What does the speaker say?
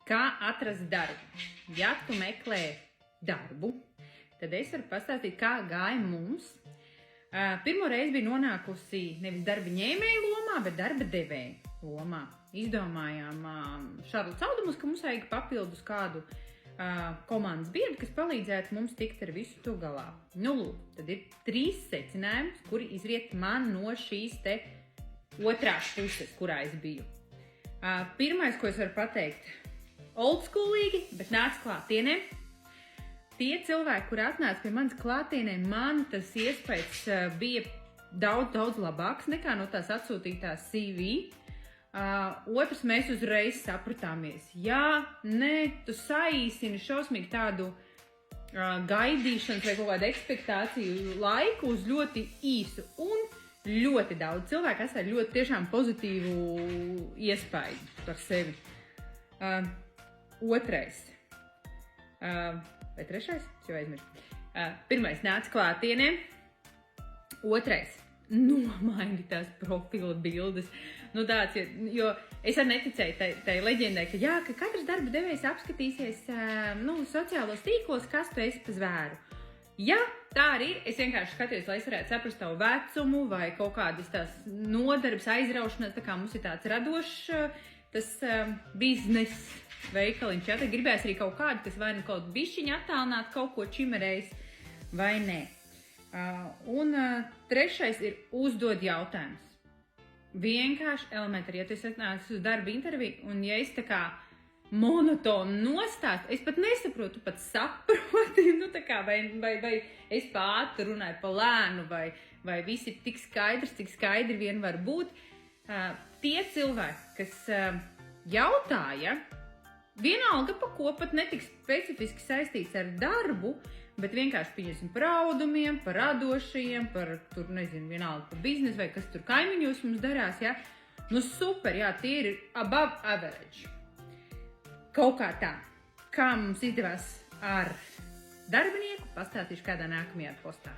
Kā atrast darbu? Ja tu meklē darbu, tad es varu pastāstīt, kā gāja mums. Pirmo reizi biju nonākusi nevis darba ņēmēju lomā, bet darba devēju lomā. Izdomājām Šarlu Caudumus, ka mums vajag papildus kādu komandas biedru, kas palīdzētu mums tikt ar visu to galā. Nu, lūk, tad ir 3 secinājums, kuri izriet man no šīs te otrās puses, kurā es biju. Pirmais, ko es varu pateikt, oldschoolīgi, bet nāc klātienē. Tie cilvēki, kuri atnāca pie manas klātienē, man tas iespējas bija daudz labāks nekā no tās atsūtītās CV. Otrs, mēs uzreiz sapratāmies. Jā, nē, tu saīsini šausmīgi tādu gaidīšanas vai kaut kādu ekspektāciju laiku uz ļoti īsu. Un ļoti daudz cilvēku atstāja ļoti tiešām pozitīvu iespēju par sevi. Otrais. Vai trešais? Es jau aizmirstu. Pirmais, nāc klātienē. Otrais, nomaini tās profila bildes. Nu tāds, jo es arī neticēju tai leģendai, ka jā, ka katrs darba devējs apskatīsies sociālos tīklos, kas tu esi pa zvēru. Ja tā arī ir, es vienkārši skatījos, lai es varētu saprast tavu vecumu vai kaut kādas tās nodarbes, aizraušanās, tā kā mums ir tāds radošs tas biznes veikaliņš. Jā, tad gribēs arī kaut kādu, kas vai nu kaut bišķiņu attālināt, kaut ko čimerējis vai nē. Un trešais ir uzdod jautājumus. Vienkārši elementāri, ja tu esi atnācis uz darba interviju un ja es tā kā monotonu nostāstu, es pat nesaprotu, pat saproti, vai es pa ātru runāju, pa lēnu, vai viss ir tik skaidrs, cik skaidri vien var būt. Tie cilvēki, kas jautāja, vienalga pa ko pat netik specifiski saistīts ar darbu, bet vienkārši pieņemsim par audumiem, par radošajiem, par tur, nezinu, vienalga par biznesu vai kas tur kaimiņos mums darās, jā. Nu super, jā, tie ir above average. Kaut kā tā. Kā mums izdevās ar darbinieku, pastāstīšu kādā nākamajā postā.